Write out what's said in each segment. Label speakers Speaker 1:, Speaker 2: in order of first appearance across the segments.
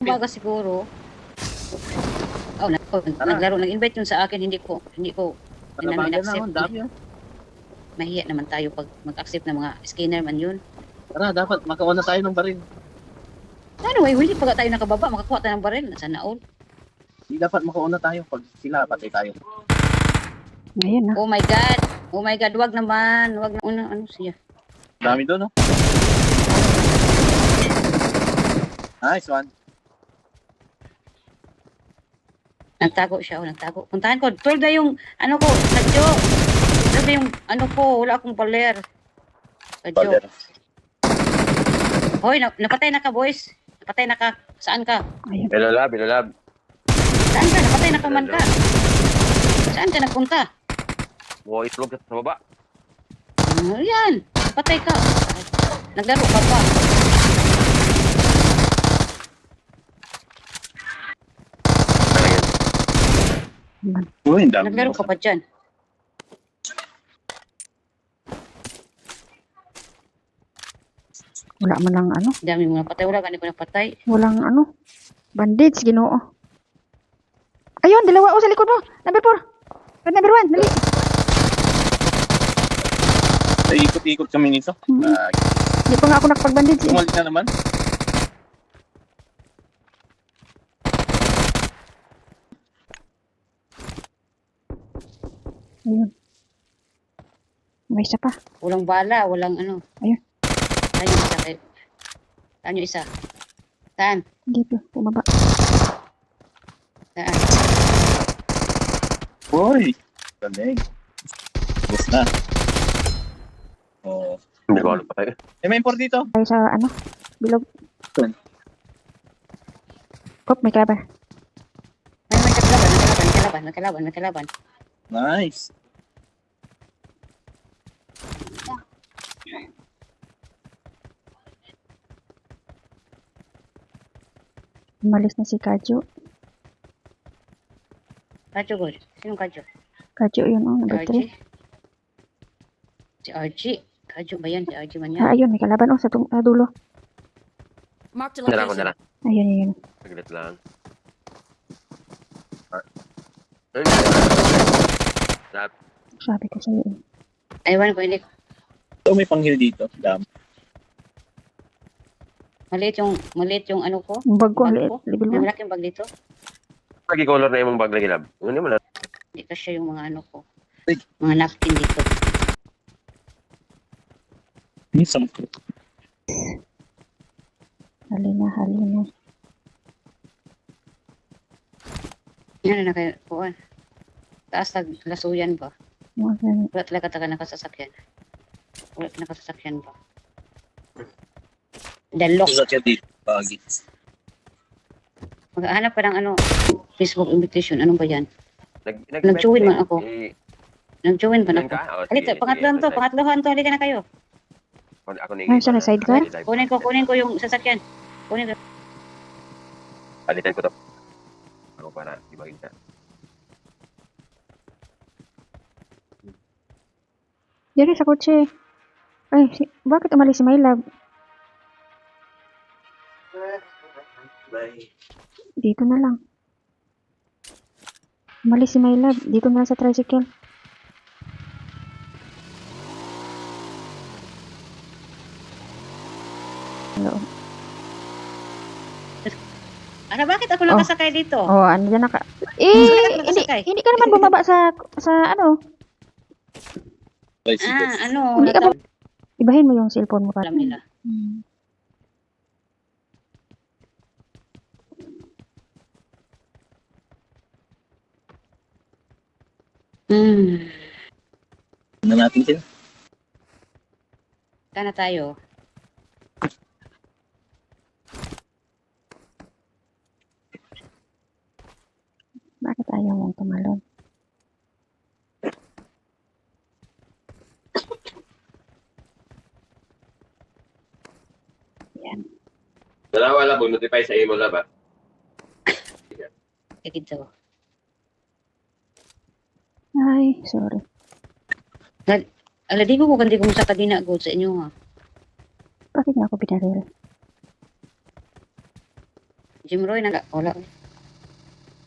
Speaker 1: Umaga siguro. Naglaro, nag-invite yun sa akin, hindi ko
Speaker 2: Panabagan na,
Speaker 1: in-accept.
Speaker 2: dami yun.
Speaker 1: Mahiya naman tayo pag mag-accept ng mga scanner man yun.
Speaker 2: Tara, dapat makauna tayo ng baril.
Speaker 1: Anyway, hindi pag tayo nakababa, makakuha tayo ng baril. Sana all.
Speaker 2: Hindi dapat makauna tayo pag sila, patay tayo.
Speaker 3: Ngayon na.
Speaker 1: Oh my God. Oh my God, wag naman. Wag na una, ano siya.
Speaker 2: Dami doon, no? Nice one.
Speaker 1: Nagtago siya, nagtago. Puntahan ko. Tulda yung, ano ko, sadyo. Tulda yung, ano ko, wala akong baler. Sadyo.
Speaker 2: Baler.
Speaker 1: Hoy, napatay na ka, boys. Napatay na ka. Saan ka?
Speaker 3: Ayun.
Speaker 4: Bilolab.
Speaker 1: Saan ka? Napatay na ka man ka. Saan ka nagpunta?
Speaker 4: Buha itlog sa baba.
Speaker 1: Yan. Napatay ka. Naglaro ka pa.
Speaker 2: Uy, ang dami.
Speaker 1: Naglaro ka pa dyan.
Speaker 3: Wala man lang ano.
Speaker 1: Dami mo napatay. Wala ka na ko napatay.
Speaker 3: Walang ano. Bandage, ginoo. Ayun, dalawa. Oh, sa likod mo. Number 4. Number 1, dali.
Speaker 2: Ay, ikot-ikot kami nito.
Speaker 3: Hindi pa nga ako nakapag-bandage eh.
Speaker 2: Umalis na naman.
Speaker 3: Ayun. May isa pa.
Speaker 1: Walang bala. Walang ano.
Speaker 3: Ayun.
Speaker 1: Saan yung isa? Saan yung isa? Saan?
Speaker 3: Dito, bumaba.
Speaker 1: Saan?
Speaker 2: Uy! Galing. Yes na. Oh.
Speaker 4: Hindi ko alam pa tayo.
Speaker 2: May import dito.
Speaker 3: Tayo sa ano. Bilog.
Speaker 2: Saan?
Speaker 3: Kop, may cover.
Speaker 1: May nagkalaban.
Speaker 2: Nice.
Speaker 3: Umalis na si Kajo.
Speaker 1: Kadyo, God. Sinong Kadyo?
Speaker 3: Kajo yun, oh,
Speaker 1: Si
Speaker 3: number 3.
Speaker 1: RG? Si RG? Kadyo ba yan? Si RG man
Speaker 3: Ah,
Speaker 1: yan?
Speaker 3: ayun, may kalaban oh, sa dulo.
Speaker 5: Marked a
Speaker 4: Nara ko
Speaker 5: location.
Speaker 4: nara.
Speaker 3: Ayun.
Speaker 4: Saglit lang.
Speaker 3: Sabi ko sa'yo eh.
Speaker 1: Aywan ko, hindi.
Speaker 2: So, may panghil dito. Dami.
Speaker 1: Maliit yung ano ko.
Speaker 3: Yung bag ko,
Speaker 1: Bag
Speaker 3: liit.
Speaker 1: ko?
Speaker 3: Level
Speaker 1: May
Speaker 3: 1.
Speaker 1: malaking bag dito.
Speaker 4: Lagi color na yung bag lagi lab. Hindi mo lang.
Speaker 1: Hindi kasi yung mga ano ko.
Speaker 2: Ay.
Speaker 1: Mga napkin dito.
Speaker 2: Minsan.
Speaker 3: Halina.
Speaker 1: Yan na kayo. Kuhan. Taas tag lasuyan ba?
Speaker 3: Mga ganun.
Speaker 1: Wala talaga taga nakasasakyan. Wala nakasasakyan ba? Dalok.
Speaker 2: Sa kaya dito. Pagi.
Speaker 1: Maghahanap ka ng ano, Facebook invitation. Ano ba yan?
Speaker 4: Nag-join
Speaker 1: man ako. Nag-join ba na ako? Halika, pangatlohan to. Halika na kayo.
Speaker 4: Ako ni.
Speaker 3: Ano siya, na sidecar?
Speaker 1: Kunin ko yung sasakyan. Kunin ko.
Speaker 4: Palitan ko to. Ako para ibagin ka.
Speaker 3: Diri sa kotse. Ay, bakit umalis si My Love?
Speaker 2: Bye.
Speaker 3: Dito na lang. Umalis si My Love. Dito na lang sa tricycle. Hello.
Speaker 1: Ano, bakit ako nakasakay dito?
Speaker 3: Oh, ano dyan naka...
Speaker 1: Bakit ako
Speaker 3: hindi,
Speaker 1: nakasakay?
Speaker 3: hindi ka naman bumaba sa ano.
Speaker 2: Tricycle.
Speaker 1: Ano?
Speaker 3: Hindi ka ba... Ibahin mo yung cellphone mo.
Speaker 1: Alam nila.
Speaker 3: Hmm.
Speaker 2: Na natin sila.
Speaker 1: Kana tayo.
Speaker 3: Bakit ayaw mong tumalon? Yan.
Speaker 4: Dalawa lang. Notify sa email lab.
Speaker 1: Dito.
Speaker 3: Ay, sorry.
Speaker 1: Ala, di ko kundi kung sa kadina go sa inyo ha.
Speaker 3: Bakit nga ako pinaril?
Speaker 1: Jim Roy, wala.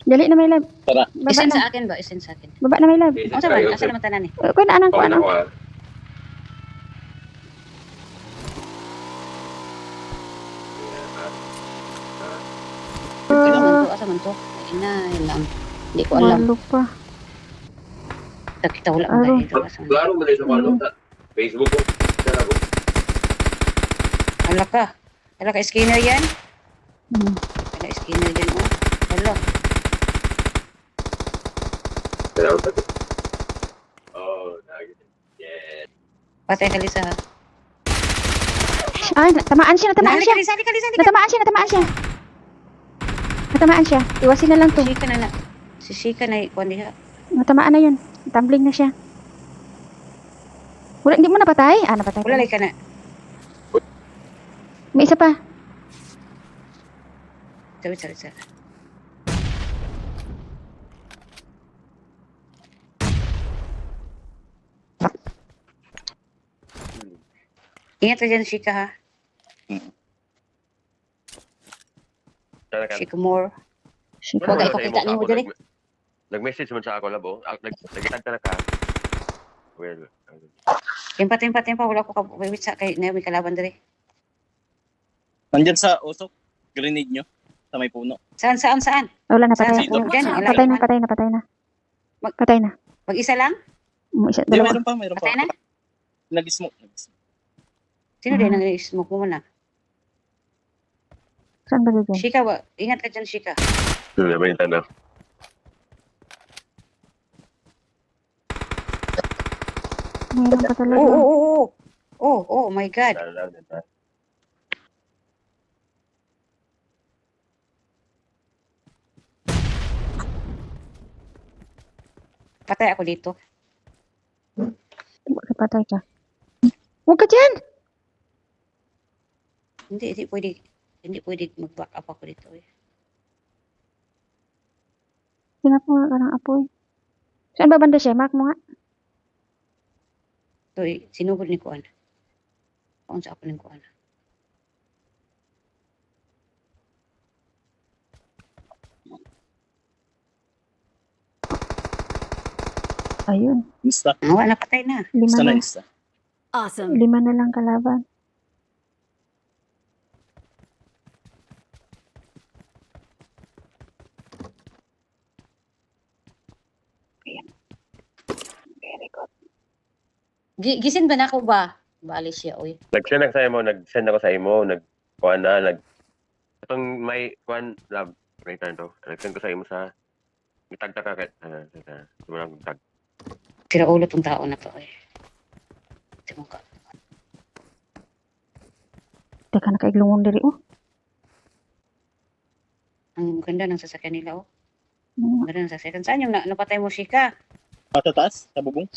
Speaker 3: Dali na may lab.
Speaker 2: Tara.
Speaker 3: Baba
Speaker 1: Isen
Speaker 3: na.
Speaker 1: sa akin ba? Isen sa akin.
Speaker 3: Baba na may lab.
Speaker 4: Okay,
Speaker 1: Ano sa man? Asa naman tanan eh?
Speaker 3: Kuya na anang ko
Speaker 4: Okay na
Speaker 3: ano.
Speaker 4: ako ah.
Speaker 1: Asa man to? Ay na, yun lang. Hindi ko alam.
Speaker 3: Walo pa.
Speaker 1: Kita wala mo
Speaker 3: Aro.
Speaker 1: dito. Asa man.
Speaker 4: Klaro mo na sa
Speaker 3: Mm.
Speaker 4: sa Facebook ko. Sana ko.
Speaker 1: Wala ka. Wala ka skinner yan?
Speaker 3: Hmm.
Speaker 1: Wala skinner yan, oh. Wala.
Speaker 4: Sana ko. Oh, nagit. Yes.
Speaker 1: Patay ka, Lisa. ha?
Speaker 3: Ay, natamaan siya.
Speaker 1: Nali ka, Lisa. Halika, Lisa. Halika.
Speaker 3: Natamaan siya. Natamaan siya. Iwasin na lang to.
Speaker 1: Si Shika na. Si Shika na ikuan diha.
Speaker 3: Natamaan na yun. Tumbling na siya. Wala, hindi mo napatay? Ah, napatay.
Speaker 1: Wala ka na.
Speaker 3: May isa pa.
Speaker 1: Sorry. Ingat ka dyan, Shika, ha?
Speaker 4: Sana ka.
Speaker 1: Shika more.
Speaker 3: Shika.
Speaker 1: Huwag ka ipakita niyo mo dali.
Speaker 4: Nag-message man sa ako labo. Nagitag ka na ka. Well,
Speaker 1: Timpa. Wala ko kabawit sa kay Naomi kalaban dali.
Speaker 2: Nandyan sa usok. Grenade nyo. Sa may puno.
Speaker 1: Saan?
Speaker 3: Wala na,
Speaker 1: Saan?
Speaker 3: patay.
Speaker 2: Dito.
Speaker 1: Dyan, wala
Speaker 3: Patay na,
Speaker 1: naman.
Speaker 3: patay na.
Speaker 1: Mag-
Speaker 3: Patay na.
Speaker 1: Mag-isa lang?
Speaker 3: Isa,
Speaker 2: Hindi,
Speaker 3: dalawa.
Speaker 2: mayroon pa.
Speaker 1: Patay na?
Speaker 2: Nag-smoke.
Speaker 1: Sino din ang smoke mo muna?
Speaker 3: Saan ba dyan?
Speaker 1: Shika, ingat ka dyan, Shika.
Speaker 4: Ano ba yung tanda?
Speaker 3: Mayroon pa talaga.
Speaker 1: Oh my God. Patay ako dito.
Speaker 3: Bakit patay ka? Huwag ka dyan!
Speaker 1: Hindi pwede mag-back up ako dito eh.
Speaker 3: Tingnan mo nga ka ng apoy. Saan ba banda siya? Mark mo nga.
Speaker 1: So, sinugod ni Kuan. Kuan sa ako ni Kuan.
Speaker 3: Ayun.
Speaker 2: Isa.
Speaker 1: Wala na, patay na.
Speaker 3: Lima
Speaker 2: Isa na
Speaker 3: na.
Speaker 2: isa.
Speaker 5: Awesome.
Speaker 3: 5 na lang kalaban. Ayan. Very good.
Speaker 1: Gisin ba na ako ba? Bali siya, oy.
Speaker 4: Nag-send ako sa imo, nag-kuhan na, itong may kuhan, lab, return to. Nag-send ko sa imo sa, itagta ka, sumunang tag.
Speaker 1: Sira ulo tong tao na to, eh. Tingnan ka.
Speaker 3: Teka, nakaiglungon diri, oh.
Speaker 1: Ang ganda ng sasakyan nila, oh.
Speaker 3: Mm.
Speaker 1: Ang ganda ng sasakyan. Saan yung napatay mo, Shika?
Speaker 2: Patataas. Sa bubong.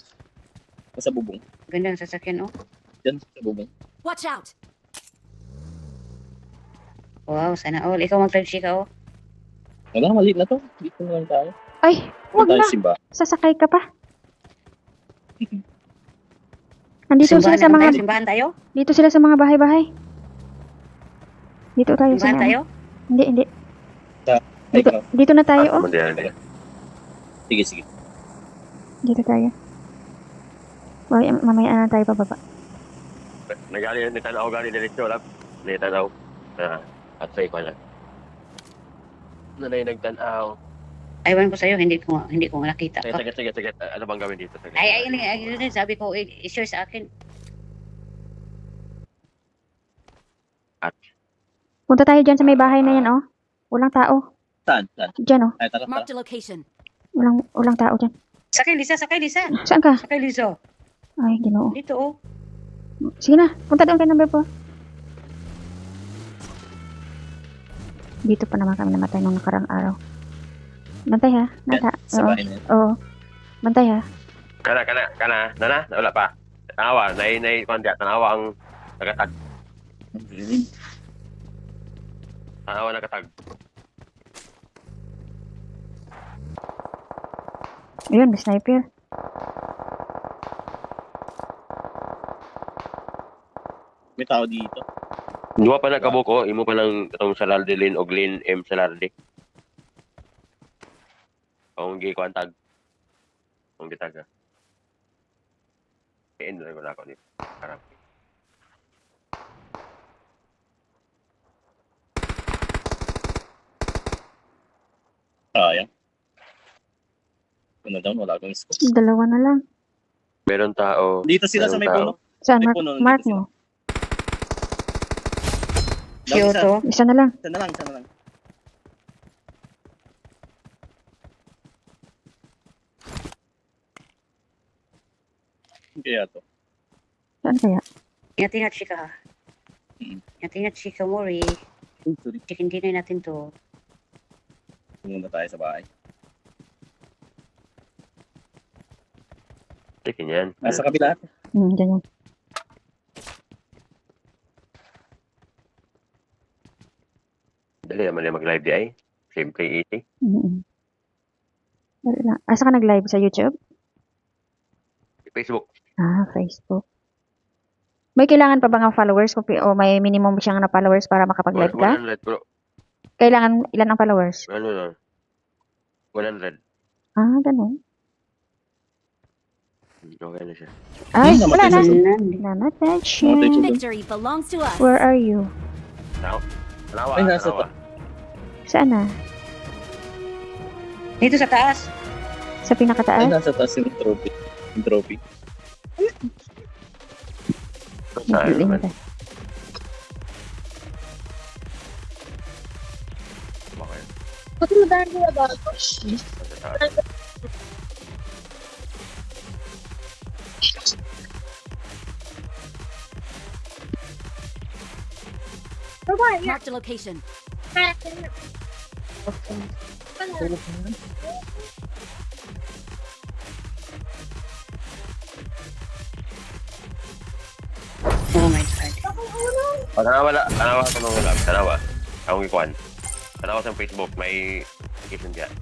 Speaker 2: Sa bubong.
Speaker 1: Ganda ng sasakyan, oh.
Speaker 2: Diyan, sa bubong.
Speaker 5: Watch out.
Speaker 1: Wow, sana all. Ikaw mag-drive, Shika, oh.
Speaker 2: Wala, maliit na to. Dito na lang tayo.
Speaker 3: Ay, wag
Speaker 2: Tayo
Speaker 3: na.
Speaker 2: simba.
Speaker 3: Sasakay ka pa. Andito sila sa mga
Speaker 1: Simbahan tayo?
Speaker 3: dito sila sa mga bahay-bahay. Dito tayo sa
Speaker 1: Simbahan tayo?
Speaker 3: Hindi.
Speaker 2: Ay,
Speaker 3: Dito, dito na tayo, oh.
Speaker 2: Sige.
Speaker 3: Dito tayo. Wala, mamaya na tayo pababa.
Speaker 4: Nagali, nitanaw gali diretso, lab. Nitanaw. At sa ikaw na. Nanay nagtanaw.
Speaker 1: Aywan ko sa'yo, hindi ko nakita.
Speaker 4: Sige. Ano bang gawin dito? Sige.
Speaker 1: Ay, sabi ko, i-share sa akin.
Speaker 3: Punta tayo dyan sa may bahay na yan, oh. Walang tao.
Speaker 2: Saan?
Speaker 3: Dyan, oh.
Speaker 2: Ay, tara.
Speaker 5: Marked a location.
Speaker 3: Walang tao dyan.
Speaker 1: Sakay, Lisa.
Speaker 3: Saan ka?
Speaker 1: Sakay, Lisa.
Speaker 3: Ay, ginoo.
Speaker 1: Dito, oh.
Speaker 3: Sige na, punta doon kay number 4. Dito pa naman kami namatay nung nakarang araw. Bantay ha, nata.
Speaker 2: Sa
Speaker 3: Oo,
Speaker 2: bahay na yan.
Speaker 3: oo. Bantay ha.
Speaker 4: Kana. Nana, wala pa. Tanawa, tanawa ang nagatag. Tanawa nagatag.
Speaker 3: Ayun, may sniper.
Speaker 2: May tao dito.
Speaker 4: Duwa pa na kabuko, imo pa lang itong Salarde Lin o Glen M. Salarde. Kung gikuantag. Kung gitaga. End na ko na ako ni Karang.
Speaker 2: Sayang. Ano daw, wala akong scope.
Speaker 3: Dalawa na lang.
Speaker 4: Meron tao.
Speaker 2: Dito sila sa may
Speaker 4: Meron
Speaker 2: puno.
Speaker 3: Saan?
Speaker 2: May
Speaker 3: Mark,
Speaker 2: puno,
Speaker 3: mark
Speaker 2: dito
Speaker 3: mo.
Speaker 2: Daw, isa.
Speaker 1: Kyoto.
Speaker 3: Isa na lang.
Speaker 2: Isa na lang, isa na lang. Kaya to.
Speaker 3: Saan kaya?
Speaker 1: Ingat-ingat chika ha. Ingat-ingat chika Mori.
Speaker 2: Uy, sorry.
Speaker 1: Chicken dinner natin to.
Speaker 2: Pumunta tayo sa bahay.
Speaker 4: Sige yan.
Speaker 2: Nasa kabila.
Speaker 3: Ganyan.
Speaker 4: Dali naman yung mag-live di ay. Siyempre easy.
Speaker 3: Dali lang. Asa ka nag-live sa YouTube?
Speaker 4: Facebook.
Speaker 3: Facebook. May kailangan pa ba ng followers o may minimum siyang na followers para makapag-live ka?
Speaker 4: 100 bro.
Speaker 3: Kailangan ilan ang followers?
Speaker 4: Ano na? 100.
Speaker 3: Ganun.
Speaker 4: Okay na siya.
Speaker 3: Ay,
Speaker 2: namatay
Speaker 3: wala na.
Speaker 2: sa-
Speaker 1: Nan.
Speaker 3: Namatay
Speaker 2: Namatay
Speaker 3: siya.
Speaker 2: siya.
Speaker 5: Victory belongs to us.
Speaker 3: Where are you?
Speaker 4: Tanawa.
Speaker 2: Ay, nasa
Speaker 4: Tanawa.
Speaker 3: Saan na?
Speaker 1: Dito sa taas.
Speaker 3: Sa
Speaker 2: Ay,
Speaker 3: pinakataas?
Speaker 2: nasa taas yung trophy. Yung trophy.
Speaker 4: Saan
Speaker 3: Galing
Speaker 4: naman?
Speaker 3: ka.
Speaker 4: Okay.
Speaker 5: Marked a location.
Speaker 1: Oh my God.
Speaker 4: Tanawa ko nung lab. Tanawa. Akong ikuan. Tanawa sa Facebook. May application diyan.